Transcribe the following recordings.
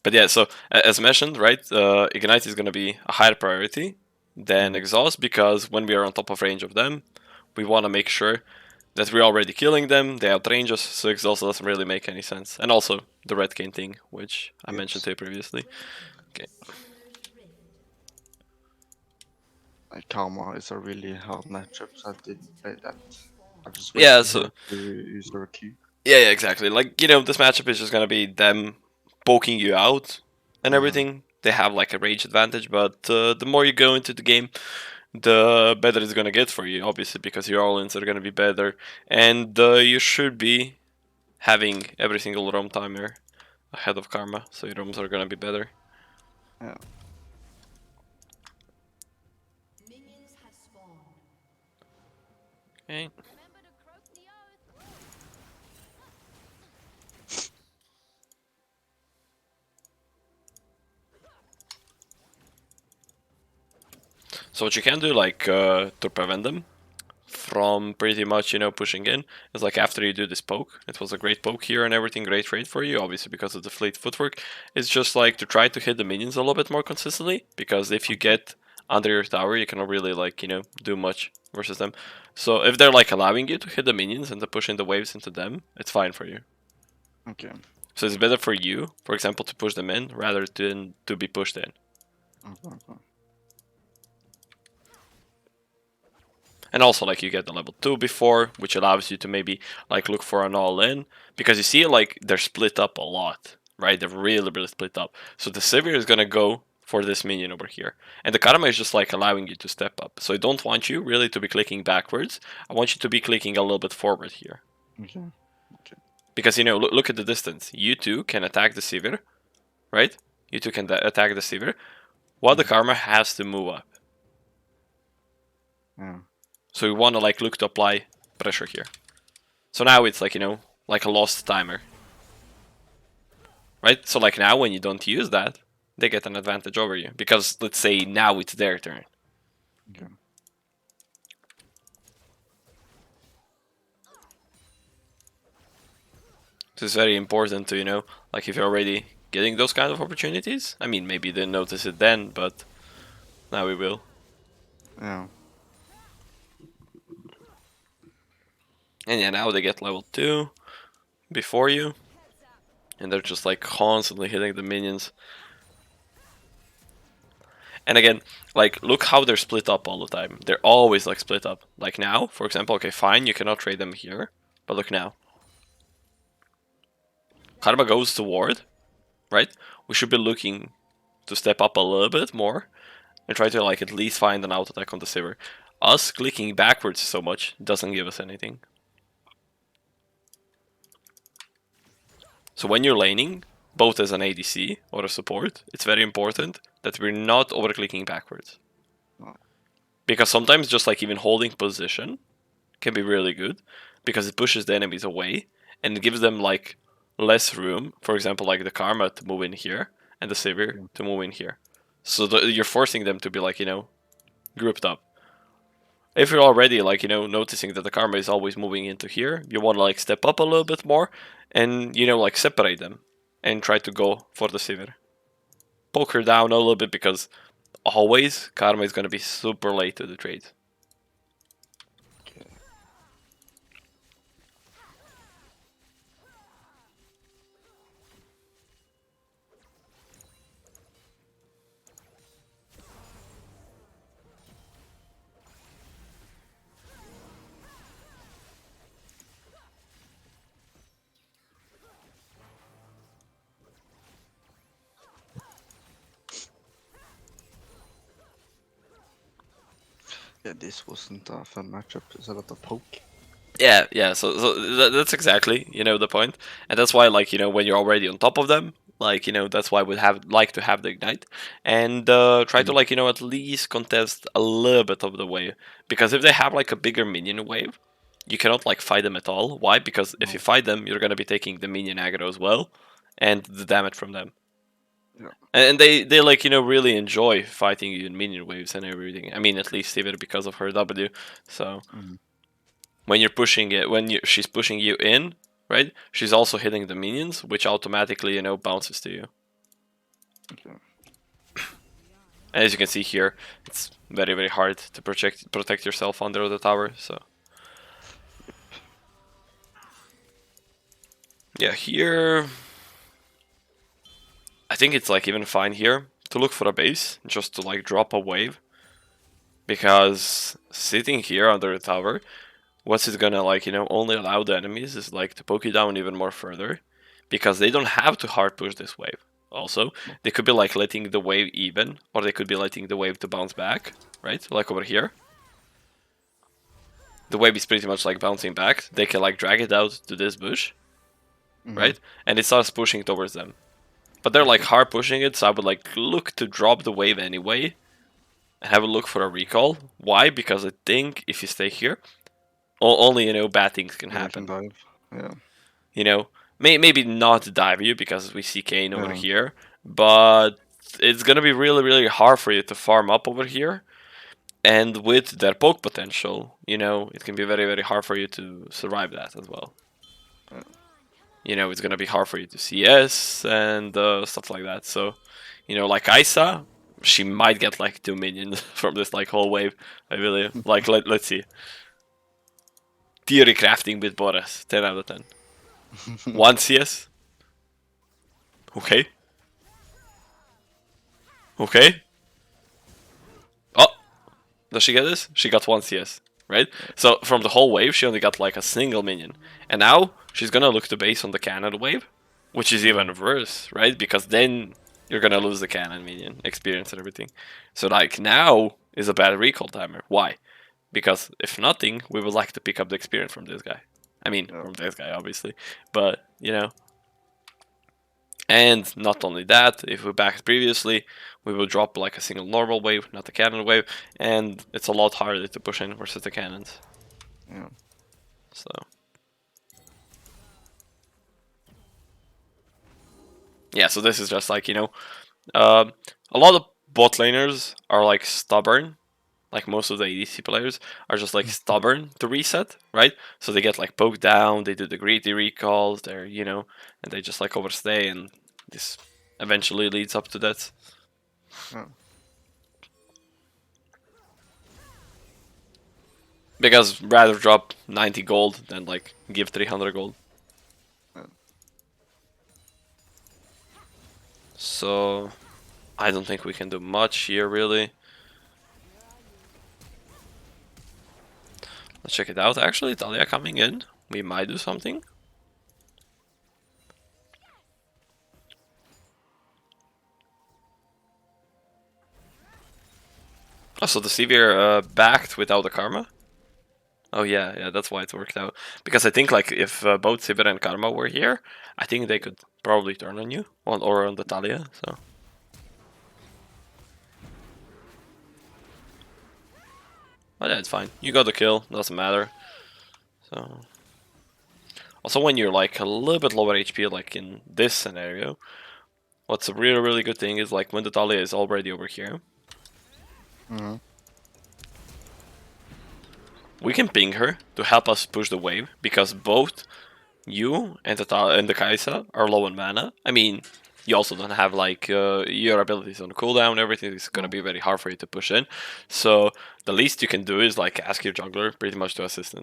But yeah, so as mentioned, right, Ignite is going to be a higher priority than Exhaust, because when we are on top of range of them, we want to make sure that we're already killing them, they outrange us, so Exhaust doesn't really make any sense. And also the Red Cane thing, which I mentioned to you previously. Okay. Like Karma is a really hard matchup, so I didn't play that. I just wait Yeah, for so her to use her Q. yeah, exactly. Like, this matchup is just gonna be them poking you out and everything. They have like a range advantage, but the more you go into the game, the better it's gonna get for you, obviously, because your all-ins are gonna be better, and you should be having every single roam timer ahead of Karma, so your roams are gonna be better. Yeah. Okay. So what you can do, like, to prevent them from pretty much, pushing in, is like after you do this poke, it was a great poke here and everything, great trade for you, obviously because of the fleet footwork. It's just like to try to hit the minions a little bit more consistently, because if you get under your tower, you cannot really like, do much versus them. So if they're like allowing you to hit the minions and to pushing the waves into them, it's fine for you. Okay. So it's better for you, for example, to push them in rather than to be pushed in. Okay. And also, like, you get the level 2 before, which allows you to maybe like look for an all-in, because you see like they're split up a lot, right? They're really split up. So the Sivir is gonna go for this minion over here, and the Karma is just like allowing you to step up. So I don't want you really to be clicking backwards. I want you to be clicking a little bit forward here, Okay. Okay. because look at the distance. You two can attack the Sivir, right? You two can attack the Sivir, while the Karma has to move up. Yeah. So we want to like look to apply pressure here. So now it's like, like a lost timer. Right? So like now when you don't use that, they get an advantage over you. Because let's say now it's their turn. Okay. So it's very important to, like if you're already getting those kind of opportunities. I mean, maybe you didn't notice it then, but now we will. Yeah. And yeah, now they get level 2 before you. And they're just like constantly hitting the minions. And again, like, look how they're split up all the time. They're always like split up. Like now, for example, okay, fine, you cannot trade them here. But look now. Karma goes to ward, right? We should be looking to step up a little bit more and try to like at least find an auto attack on the Sivir. Us clicking backwards so much doesn't give us anything. So when you're laning, both as an ADC or a support, it's very important that we're not overclicking backwards. Because sometimes just like even holding position can be really good, because it pushes the enemies away and it gives them like less room, for example like the Karma to move in here and the Sivir to move in here. So you're forcing them to be like, grouped up. If you're already like, noticing that the Karma is always moving into here, you want to like step up a little bit more and, like separate them and try to go for the Sivir. Poke her down a little bit, because always Karma is going to be super late to the trade. Okay. Yeah, this wasn't a fun matchup. It's a lot of poke. Yeah. So that's exactly, the point, and that's why, like, when you're already on top of them, like, that's why we have like to have the ignite and try to like, at least contest a little bit of the wave, because if they have like a bigger minion wave, you cannot like fight them at all. Why? Because if you fight them, you're gonna be taking the minion aggro as well, and the damage from them. Yeah. And they like, really enjoy fighting you in minion waves and everything. I mean, at least even because of her W. So when you're pushing it, she's pushing you in, right? She's also hitting the minions, which automatically, bounces to you. Okay. And as you can see here, it's very, very hard to protect yourself under the tower, so... Yeah, here... I think it's like even fine here to look for a base, just to like drop a wave. Because sitting here under the tower, what's it gonna like, you know, only allow the enemies is like to poke you down even more further. Because they don't have to hard push this wave. Also, they could be like letting the wave even, or they could be letting the wave to bounce back, right? Like over here. The wave is pretty much like bouncing back. They can like drag it out to this bush, right? And it starts pushing towards them. But they're like hard pushing it, so I would like look to drop the wave anyway. And have a look for a recall. Why? Because I think if you stay here, only, you know, bad things can Yeah, I happen. can dive. Yeah. You know, maybe not dive you because we see Kane over Yeah. here, but it's gonna be really, really hard for you to farm up over here. And with their poke potential, you know, it can be very, very hard for you to survive that as well. Yeah. You know, it's gonna be hard for you to CS and stuff like that. So, you know, like Isa, she might get like 2 minions from this like whole wave. I believe. Like let's see. Theory crafting with Boris, 10 out of 10. 1 CS. Okay. Okay. Oh, does she get this? She got 1 CS, right? So from the whole wave, she only got like a single minion. And now she's gonna look to base on the cannon wave, which is even worse, right? Because then you're gonna lose the cannon minion experience and everything. So like now is a bad recall timer. Why? Because if nothing, we would like to pick up the experience from this guy. I mean, from this guy, obviously. But, you know. And not only that, if we backed previously, we will drop like a single normal wave, not a cannon wave. And it's a lot harder to push in versus the cannons. Yeah. So. Yeah, so this is just like, you know, a lot of bot laners are like stubborn. Like most of the ADC players are just like stubborn to reset, right? So they get like poked down, they do the greedy recalls, they're, you know, and they just like overstay, and this eventually leads up to that. Yeah. Because rather drop 90 gold than like give 300 gold. Yeah. So I don't think we can do much here really. Let's check it out. Actually, Talia coming in. We might do something. Oh, so the Sivir backed without the Karma? Oh yeah, that's why it worked out. Because I think like if both Sivir and Karma were here, I think they could probably turn on you or on the Talia. So. But yeah, it's fine. You got the kill, doesn't matter. So. Also, when you're like a little bit lower HP, like in this scenario, what's a really, really good thing is like when the Talia is already over here, we can ping her to help us push the wave because both you and the Kai'Sa are low on mana. I mean, you also don't have like your abilities on cooldown. Everything is gonna be very hard for you to push in. So the least you can do is like ask your jungler pretty much to assist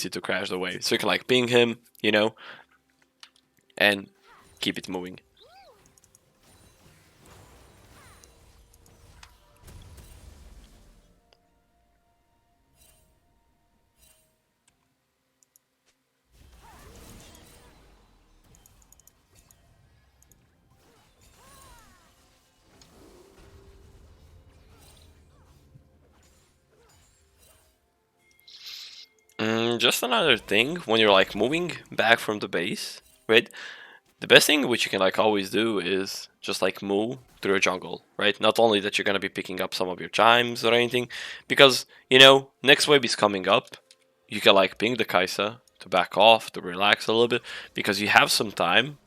you to crash the wave. So you can like ping him, you know, and keep it moving. Just another thing, when you're like moving back from the base, right? The best thing which you can like always do is just like move through a jungle, right? Not only that you're gonna be picking up some of your chimes or anything, because you know next wave is coming up. You can like ping the Kai'Sa to back off, to relax a little bit, because you have some time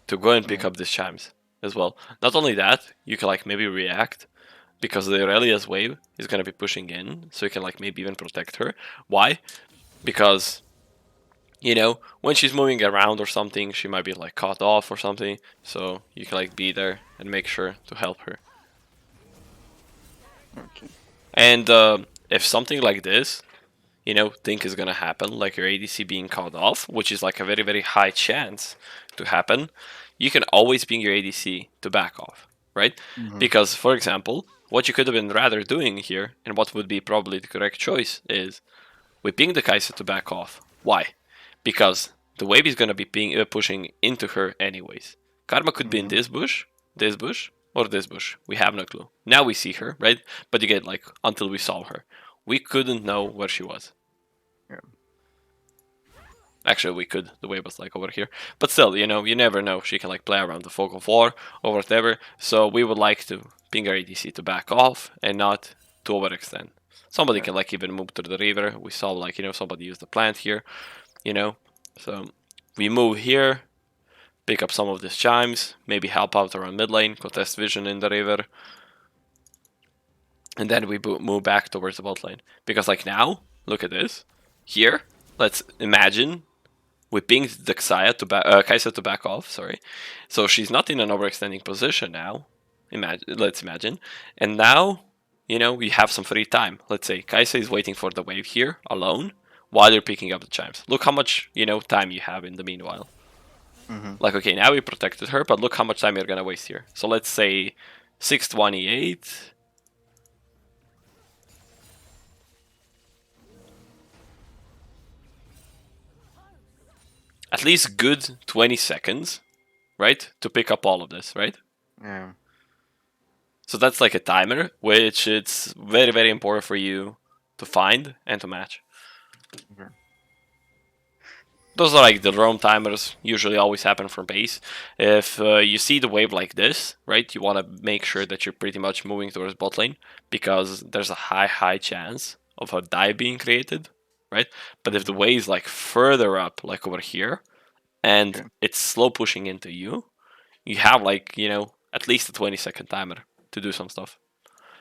to go and pick up these chimes as well. Not only that, you can like maybe react because the Aurelia's wave is gonna be pushing in, so you can like maybe even protect her. Why? Because you know, when she's moving around or something, she might be like caught off or something. So you can like be there and make sure to help her. Okay. And if something like this, you know, think is gonna happen, like your ADC being caught off, which is like a very, very high chance to happen, you can always ping your ADC to back off, right? Because, for example, what you could have been rather doing here, and what would be probably the correct choice, is we ping the Kai'Sa to back off. Why? Because the wave is gonna be pushing into her anyways. Karma could be in this bush, or this bush. We have no clue. Now we see her, right? But you get like until we saw her, we couldn't know where she was. Yeah. Actually, we could. The wave was like over here, but still, you know, you never know. She can like play around the fog of war or whatever. So we would like to ping our ADC to back off and not to overextend. Somebody can like even move to the river. We saw like, you know, somebody use the plant here, you know. So we move here, pick up some of these chimes, maybe help out around mid lane, contest vision in the river, and then we move back towards the bot lane. Because like now, look at this. Here, let's imagine we pinged the Kai'Sa to back off, sorry. So she's not in an overextending position now. Let's imagine. And now, you know, we have some free time. Let's say Kai'Sa is waiting for the wave here alone while you're picking up the chimes. Look how much, you know, time you have in the meanwhile. Like, okay, now we protected her, but look how much time you're gonna waste here. So let's say 628. At least good 20 seconds, right? To pick up all of this, right? Yeah. So that's like a timer, which it's very, very important for you to find and to match. Okay. Those are like the roam timers, usually always happen from base. If you see the wave like this, right, you want to make sure that you're pretty much moving towards bot lane, because there's a high chance of a dive being created, right? But if the wave is like further up, like over here, and Okay. it's slow pushing into you, you have like, you know, at least a 20-second timer to do some stuff.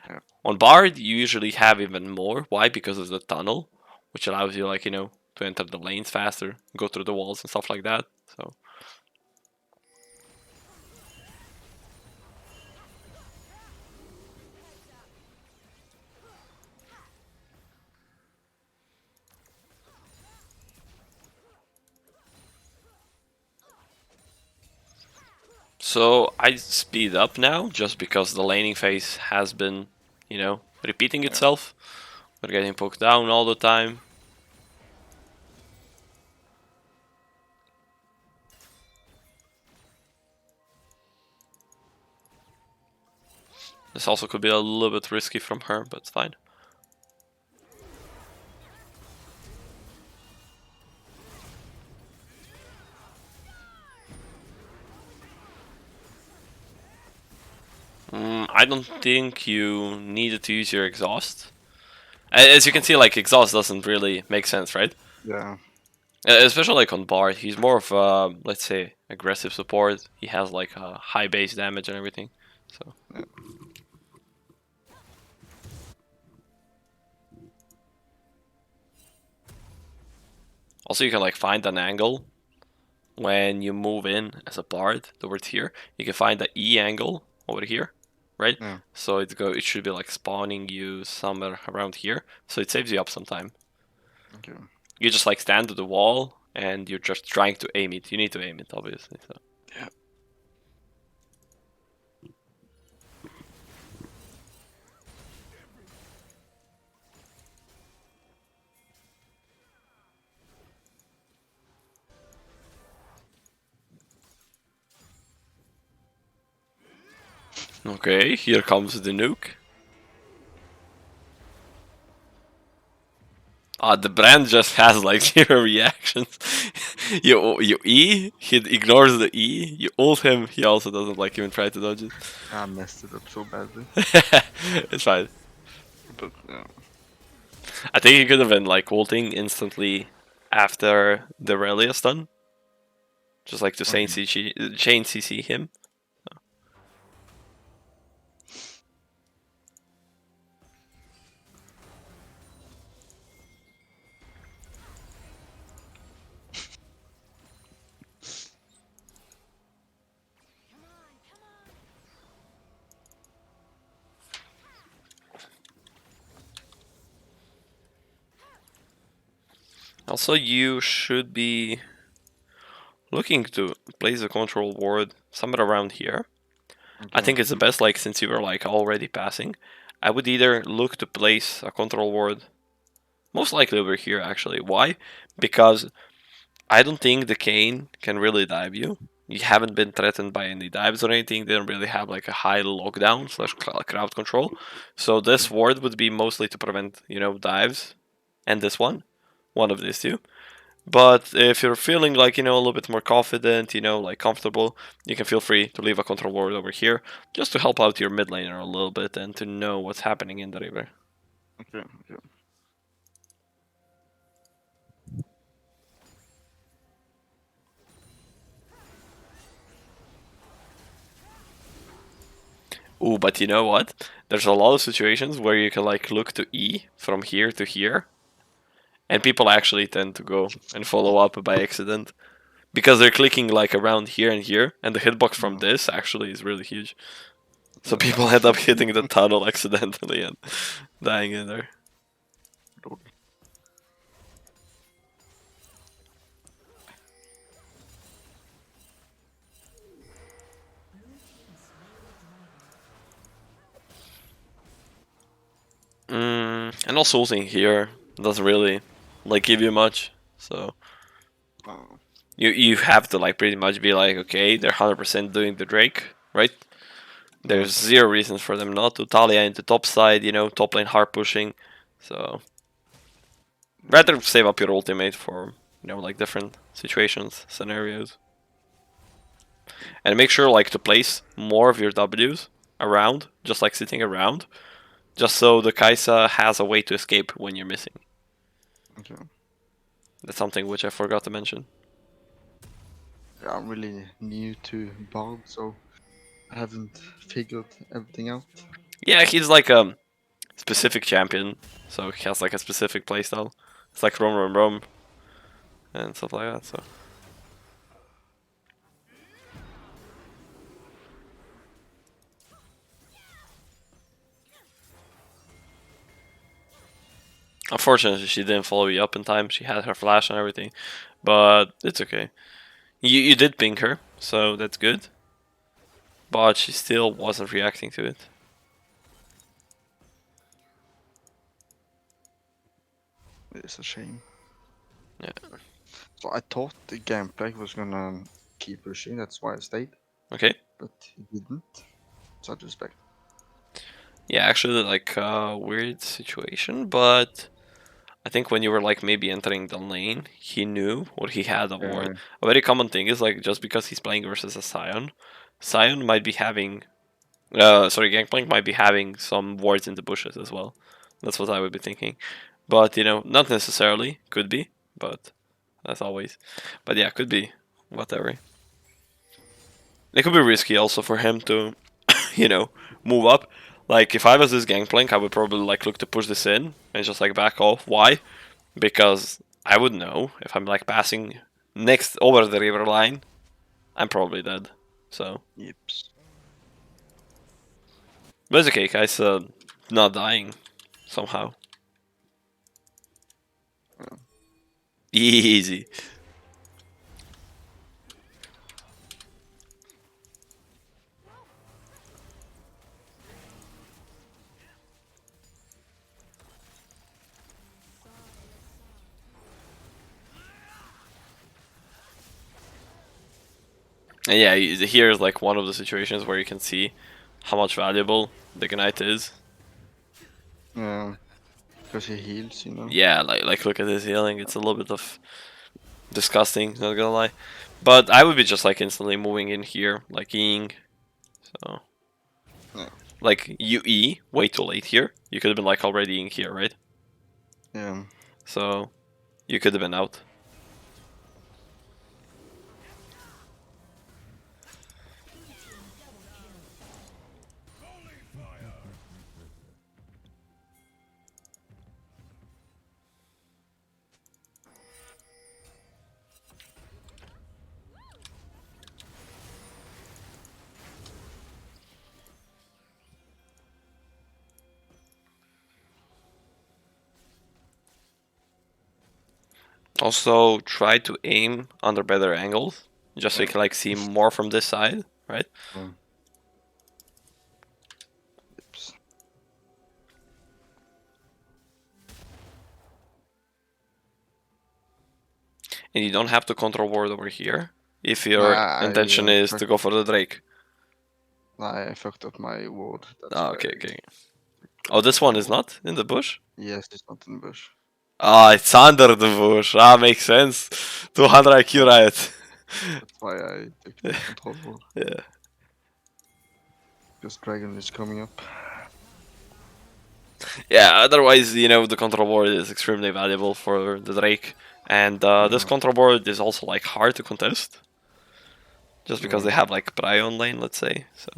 Yeah. On Bard, you usually have even more. Why? Because of the tunnel, which allows you, like, you know, to enter the lanes faster, go through the walls and stuff like that. So. So I speed up now just because the laning phase has been, you know, repeating itself. We're getting poked down all the time. This also could be a little bit risky from her, but it's fine. I don't think you needed to use your exhaust. As you can see, like, exhaust doesn't really make sense, right? Yeah. Especially like on Bard, he's more of let's say aggressive support. He has like a high base damage and everything. So Yeah. also you can like find an angle when you move in as a Bard towards here. You can find the E angle over here, right? Yeah. So it should be like spawning you somewhere around here. So it saves you up some time. Okay. You just like stand to the wall and you're just trying to aim it. You need to aim it, obviously. So. Yeah. Okay, here comes the nuke. The brand just has like zero reactions. you E, he ignores the E. You ult him, he also doesn't like even try to dodge it. I messed it up so badly. It's fine. But yeah. I think he could have been like ulting instantly after the Relia stun. Just like to chain CC him. Also, you should be looking to place a control ward somewhere around here. I think it's the best, like, since you were like already passing, I would either look to place a control ward, most likely over here actually. Why? Because I don't think the Kane can really dive you. You haven't been threatened by any dives or anything. They don't really have like a high lockdown slash crowd control. So this ward would be mostly to prevent, dives, and this one of these two. But if you're feeling like, a little bit more confident, like comfortable, you can feel free to leave a control ward over here just to help out your mid laner a little bit and to know what's happening in the river. Okay, okay. Ooh, but you know what? There's a lot of situations where you can like look to E from here to here, and people actually tend to go and follow up by accident because they're clicking like around here and here, and the hitbox from this actually is really huge. So people end up hitting the tunnel accidentally and dying in there. And also ulting here doesn't really like give you much, so Oh, you have to like pretty much be like, okay, they're 100% doing the Drake, right? There's zero reasons for them not to. Talia into top side, top lane hard pushing, so rather save up your ultimate for like different situations, scenarios, and make sure like to place more of your Ws around, just like sitting around, just so the Kai'Sa has a way to escape when you're missing. okay. That's something which I forgot to mention. Yeah, I'm really new to Bard, so I haven't figured everything out. Yeah, he's like a specific champion, so he has like a specific playstyle. It's like roam and stuff like that. So unfortunately, she didn't follow you up in time. She had her flash and everything, but it's okay. You did ping her, so that's good. But she still wasn't reacting to it. It's a shame. Yeah. So I thought the gameplay was gonna keep pushing, that's why I stayed, Okay. but it didn't. So I respect. Yeah, actually, like a weird situation, but I think when you were like maybe entering the lane, he knew or he had a ward. A very common thing is like just because he's playing versus a Sion, Sion might be having, Gangplank might be having some wards in the bushes as well. That's what I would be thinking, but not necessarily. Could be, but as always. But yeah, could be. Whatever. It could be risky also for him to, move up. Like if I was this Gangplank, I would probably like look to push this in and just like back off. Why? Because I would know if I'm like passing next over the river line, I'm probably dead. So, Yips. but it's okay, guys. Not dying somehow. Easy. And yeah, here is like one of the situations where you can see how much valuable the Ignite is. Yeah, because he heals, Yeah, like look at his healing. It's a little bit of disgusting, not gonna lie. But I would be just like instantly moving in here, like Eing. So, Yeah. like you E way too late here. You could have been like already in here, right? Yeah. So you could have been out. Also, try to aim under better angles, just so you Yeah. can like see more from this side, right? Oops. And you don't have to control ward over here if your intention is to go for the Drake. I fucked up my ward. That's Oh, why okay, I okay. took Oh, this one my is ward. not in the bush? Yes, it's not in the bush. Ah, it's under the bush. Ah, makes sense. 200 IQ riot. That's why I took the control ward. Yeah. Because dragon is coming up. Yeah, otherwise, the control board is extremely valuable for the Drake. And this Yeah. control board is also like hard to contest. Just because Yeah. they have like Pry on lane, let's say. So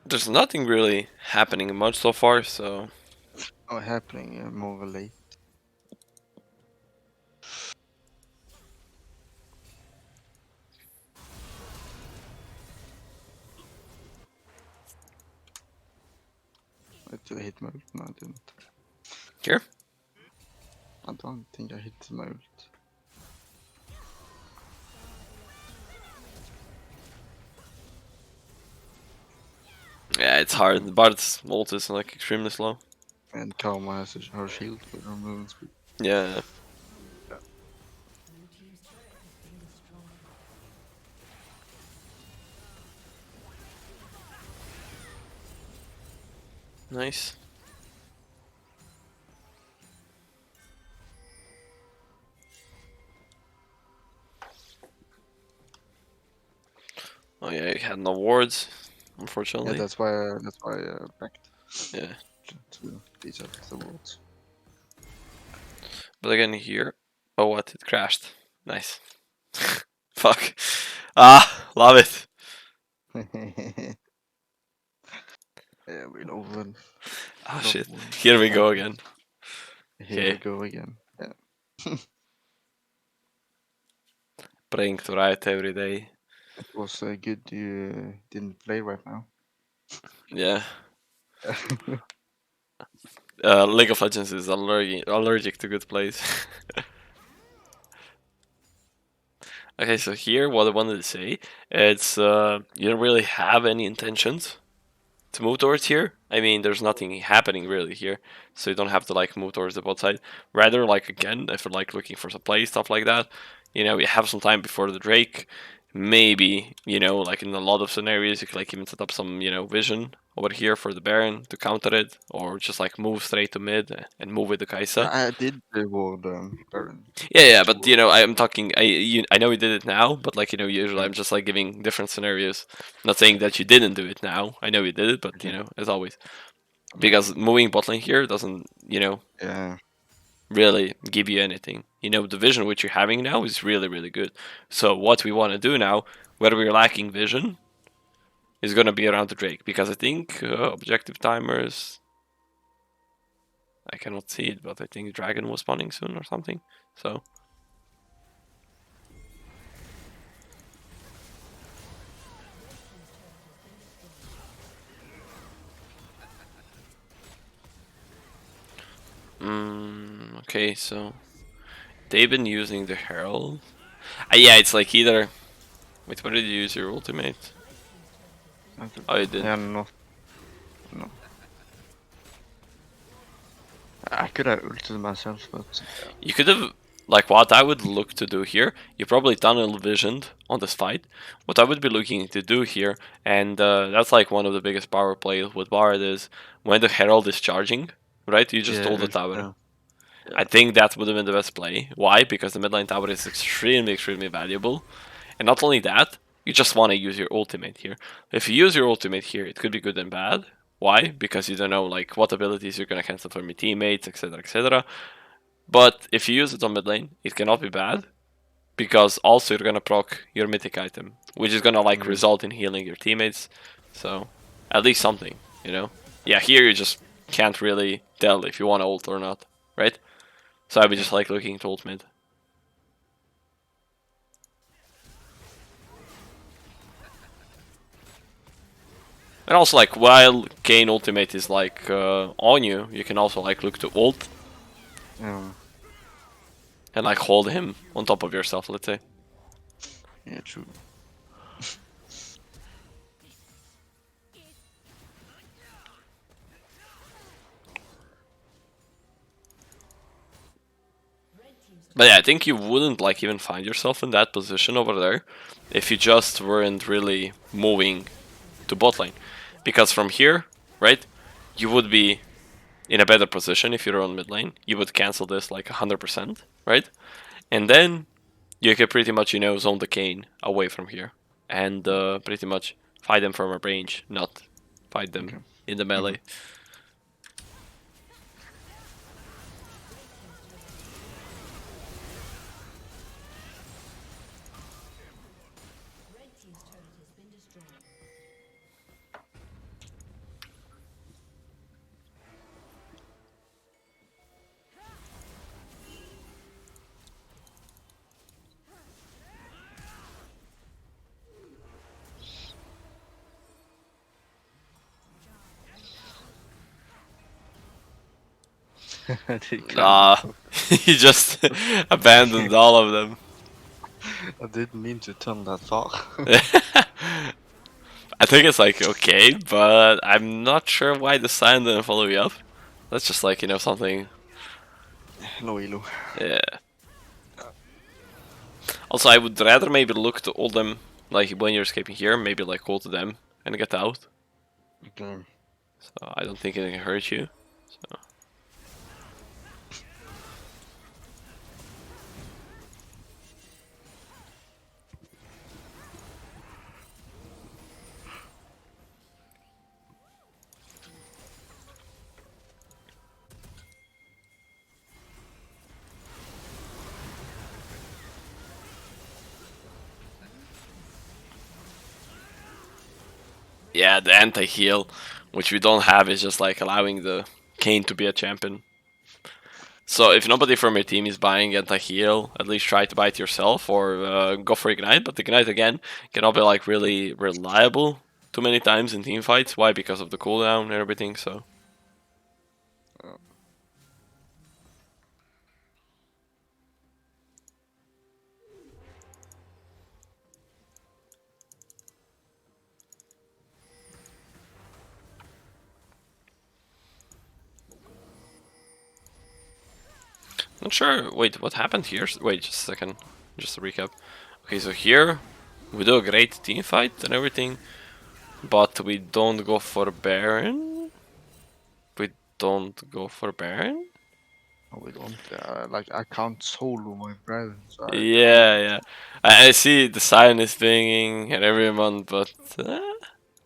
there's nothing really happening much so far, so Oh, happening more late. Did I hit my ult? No, I didn't. here. I don't think I hit my ult. Yeah, it's hard. Bard's ult is like extremely slow. And Karma has her shield with her movement speed. Yeah. Nice. Oh yeah, you had no wards, Yeah, unfortunately. that's why I backed Yeah. to these up the worlds. But again here. Oh what? It crashed. Nice. Fuck. Ah, love it. Yeah, we know when. Oh Love shit. when Here we go happens. again. Here Okay. we go again. Yeah. Praying to Riot every day. It was good you didn't play right now. Yeah. League of Legends is allergic to good plays. Okay, so here, what I wanted to say, it's you don't really have any intentions to move towards here. I mean, there's nothing happening really here, so you don't have to like move towards the bot side. Rather, like again, if you're like looking for some play stuff like that, you have some time before the Drake. Maybe like in a lot of scenarios, you could like even set up some vision over here for the Baron to counter it, or just like move straight to mid and move with the Kai'Sa. I did the ward Baron. Yeah, but I'm talking. I know you did it now, but like usually Yeah. I'm just like giving different scenarios. Not saying that you didn't do it now. I know you did it, but Okay. as always, because moving bot lane here doesn't Yeah. really give you anything. The vision which you're having now is really really good. So what we want to do now, where we're lacking vision, is gonna be around the Drake because I think objective timers. I cannot see it, but I think Dragon was spawning soon or something. So. Okay, so they've been using the Herald. Yeah, it's like either. Wait, when did you use your ultimate? Oh, you did. Yeah, no. I could have ulted myself, but You could have, like, what I would look to do here. You probably tunnel visioned on this fight. What I would be looking to do here, and that's like one of the biggest power plays with Bard is when the Herald is charging, right? You just yeah, hold the tower. yeah. I think that would have been the best play. Why? Because the midline tower is extremely, extremely valuable. And not only that, you just want to use your ultimate here. If you use your ultimate here, it could be good and bad. Why? Because you don't know like what abilities you're gonna cancel from your teammates, etc., etc. But if you use it on mid lane, it cannot be bad, because also you're gonna proc your mythic item, which is gonna like result in healing your teammates. So at least something, you know. Yeah, here you just can't really tell if you want to ult or not, right? So I'd be just like looking to ult mid. And also like while Kayn ultimate is like on you, you can also like look to ult Yeah. and like hold him on top of yourself, let's say. Yeah, true. But yeah, I think you wouldn't like even find yourself in that position over there if you just weren't really moving to bot lane. Because from here, right, you would be in a better position if you're on mid lane. You would cancel this like 100%, right? And then you can pretty much, you know, zone the Kayn away from here. And pretty much fight them from a range, not fight them in the melee. He just abandoned all of them. I didn't mean to turn that far. I think it's like okay, but I'm not sure why the sign didn't follow you up. That's just like, you know, something. No elo. Yeah. Also, I would rather maybe look to ult them, like when you're escaping here, maybe like ult to them and get out. Okay. So I don't think it can hurt you. So. Yeah, the anti-heal, which we don't have, is just like allowing the Kayn to be a champion. So if nobody from your team is buying anti-heal, at least try to buy it yourself or go for Ignite. But Ignite, again, cannot be like really reliable too many times in team fights. Why? Because of the cooldown and everything, so... Not sure. Wait, what happened here? Wait, just a second. Just to recap. Okay, so here we do a great team fight and everything, but we don't go for Baron. We don't go for Baron. No, we don't. Like I can't solo my brother. So Yeah, yeah. I see the sign is pinging and everyone, but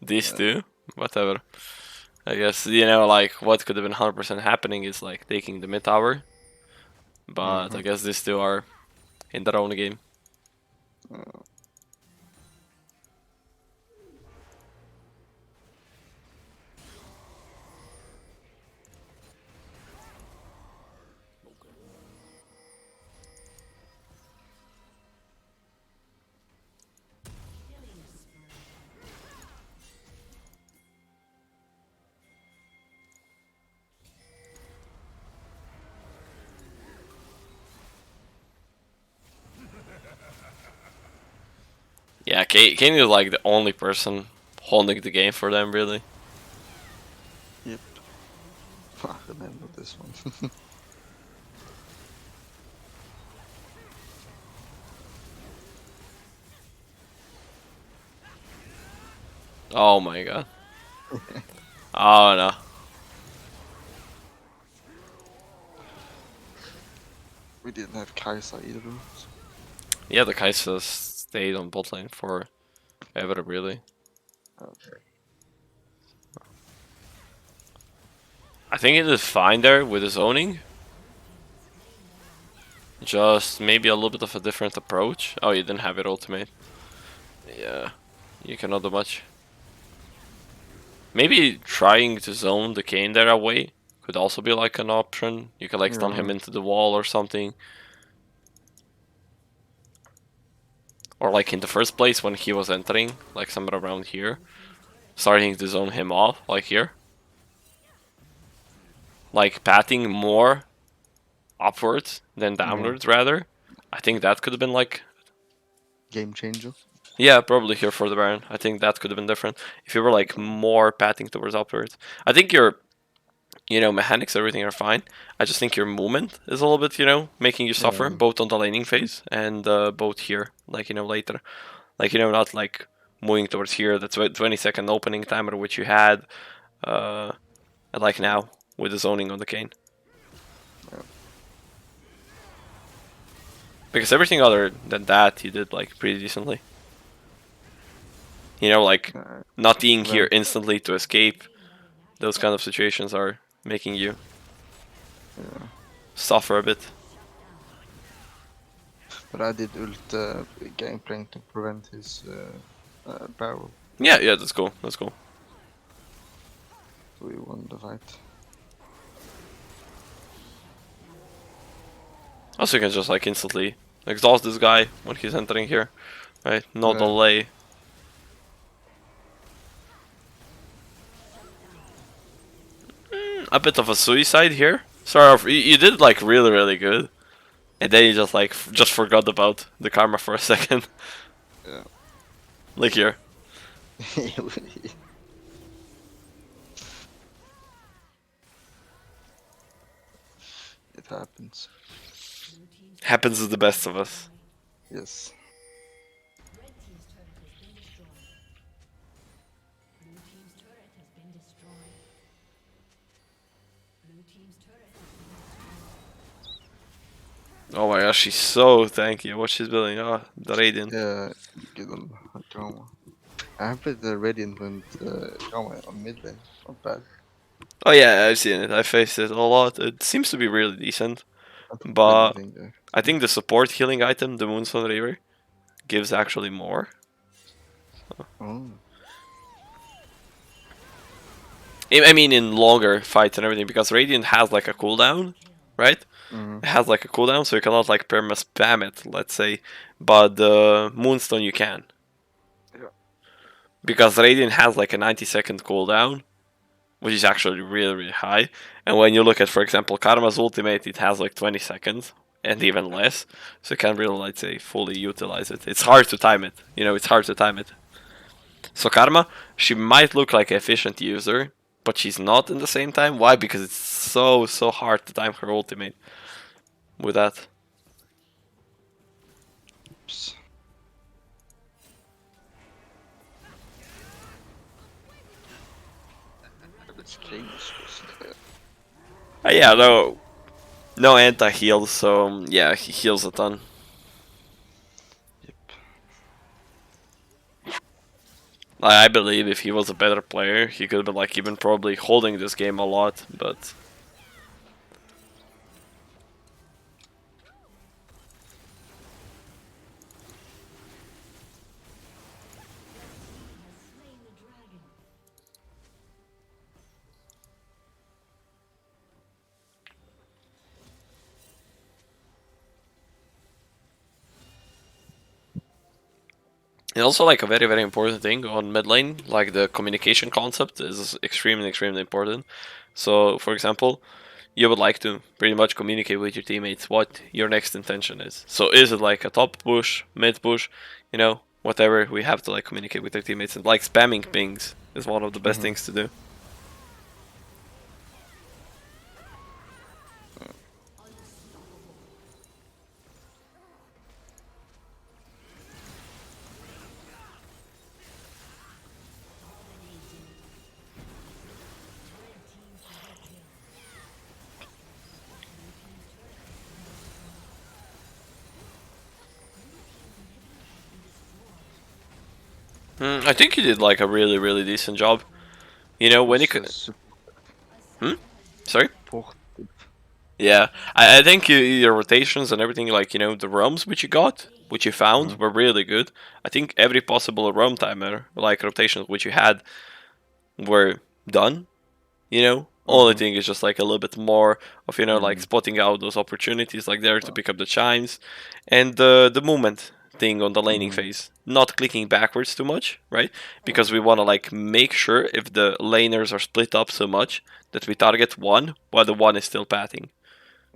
these two, whatever. I guess, you know, like what could have been 100% happening is like taking the mid tower, but I guess these two are in their own game. Yeah, Kane is like the only person holding the game for them, really. Yep. I remember this one. Oh my god. Oh no. We didn't have Kai'Sa either. So. Yeah, the Kai'Sa stayed on bot lane for ever, really. Okay. I think it is fine there with his owning. just maybe a little bit of a different approach. Oh, you didn't have your ultimate. Yeah, you cannot do much. Maybe trying to zone the Kayn there away could also be like an option. You could like stun him into the wall or something. Or like in the first place when he was entering, like somewhere around here. Starting to zone him off, like here. Like patting more upwards than downwards rather. I think that could have been like... Game changer. Yeah, probably here for the Baron. I think that could have been different. If you were like more patting towards upwards. I think your, you know, mechanics, everything are fine. I just think your movement is a little bit, you know, making you suffer, both on the laning phase and both here, like, you know, later. Like, you know, not like moving towards here, that's 20-second opening timer which you had, and like now, with the zoning on the Kayn. Because everything other than that, you did like pretty decently. You know, like not being here instantly to escape. Those kind of situations are making you suffer a bit. But I did ult Gangplank to prevent his barrel. Yeah, that's cool. That's cool. So we won the fight. Also, you can just like instantly exhaust this guy when he's entering here, right? No delay. A bit of a suicide here. Sorry, you did like really good, and then you just like just forgot about the karma for a second. Yeah. Like here. It happens. Happens to the best of us. Yes. Oh my gosh, she's so tanky. What she's building? Oh, the Radiant. Yeah, good on Drama. I have played the Radiant and Drama on mid lane. Not bad. Oh yeah, I've seen it. I faced it a lot. It seems to be really decent. But I think the support healing item, the Moonstone Reaver, gives actually more. Oh. I mean, in longer fights and everything, because Radiant has like a cooldown, right? It has like a cooldown, so you cannot like perma spam it, let's say. But the Moonstone you can. Yeah. Because Radiant has like a 90-second cooldown, which is actually really high. And when you look at, for example, Karma's ultimate, it has like 20 seconds and even less. So you can't really, let's say, fully utilize it. It's hard to time it. You know, it's hard to time it. So Karma, she might look like an efficient user, but she's not in the same time. Why? Because it's so hard to time her ultimate with that. Oops. Yeah, no anti-heal, so yeah, he heals a ton. Yep. I believe if he was a better player, he could have been like even probably holding this game a lot, but... And also, like, a very important thing on mid lane, like the communication concept is extremely important. So, for example, you would like to pretty much communicate with your teammates what your next intention is. So is it like a top push, mid push, you know, whatever, we have to like communicate with our teammates. And like spamming pings is one of the best things to do. I think you did like a really decent job. You know, when you could... Sorry? Yeah, I think your rotations and everything, like the roams which you got, which you found, Mhm. were really good. I think every possible roam timer, like rotations which you had, were done. Only Mhm. thing is just like a little bit more of like Mm. spotting out those opportunities, like there to pick up the chimes, and the movement thing on the laning Mhm. phase, not clicking backwards too much, right? Because we want to like make sure if the laners are split up so much that we target one while the one is still pathing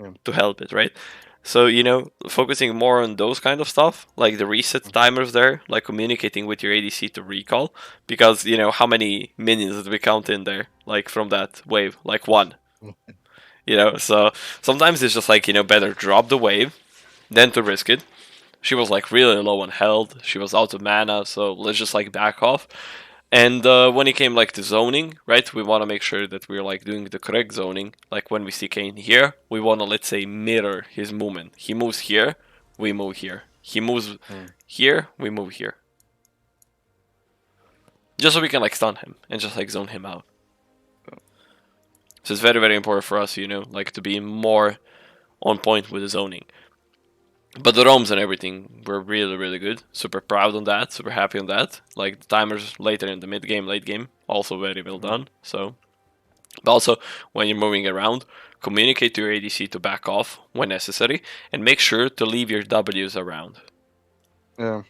Yeah. to help it, right? So, focusing more on those kind of stuff, like the reset timers there, like communicating with your ADC to recall, because, how many minions did we count in there, like from that wave? Like one, So sometimes it's just like, better drop the wave than to risk it. She was like really low on health, she was out of mana, so let's just like back off. And when it came like to zoning, right, we want to make sure that we're like doing the correct zoning. Like when we see Kane here, we want to, let's say, mirror his movement. He moves here, we move here. He moves Mm. here, we move here. Just so we can like stun him and just like zone him out. So it's very, very important for us, like to be more on point with the zoning. But the roams and everything were really, really good. Super proud on that. Super happy on that. Like the timers later in the mid game, late game, also very well Mhm. done. So, but also when you're moving around, communicate to your ADC to back off when necessary, and make sure to leave your Ws around. Yeah.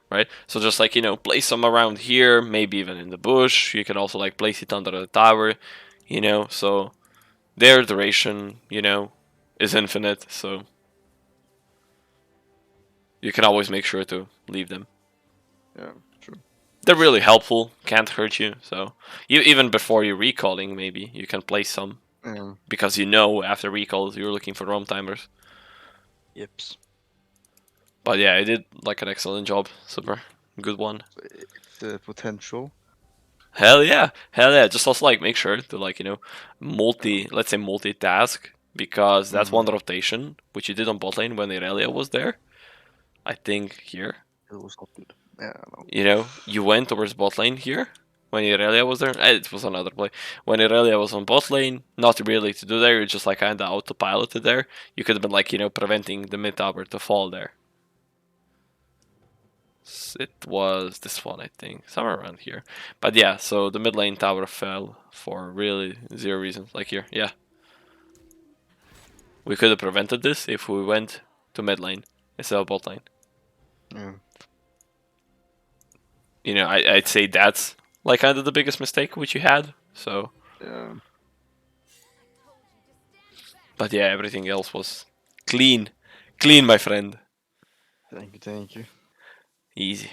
Right. So just like place some around here, maybe even in the bush. You can also like place it under the tower. So their duration, is infinite. So you can always make sure to leave them. Yeah. True. They're really helpful, can't hurt you. So even before you're recalling, maybe you can place some Yeah. because after recalls you're looking for roam timers. Yips. But yeah, I did like an excellent job. Super good one. So it's the potential. Hell yeah, hell yeah. Just also like make sure to like Yeah. let's say multitask because that's Mhm. one rotation which you did on bot lane when Irelia was there. I think here. It was not good. Yeah. No. You went towards bot lane here when Irelia was there. It was another play. When Irelia was on bot lane, not really to do there, you just like kinda autopiloted there. You could have been like, preventing the mid tower to fall there. It was this one, I think. Somewhere around here. But yeah, so the mid lane tower fell for really zero reasons. Like here, yeah. We could have prevented this if we went to mid lane instead of bot lane. Yeah. I'd say that's like kind of the biggest mistake which you had. So, Yeah. but yeah, everything else was clean, clean, my friend. Thank you. Thank you. Easy.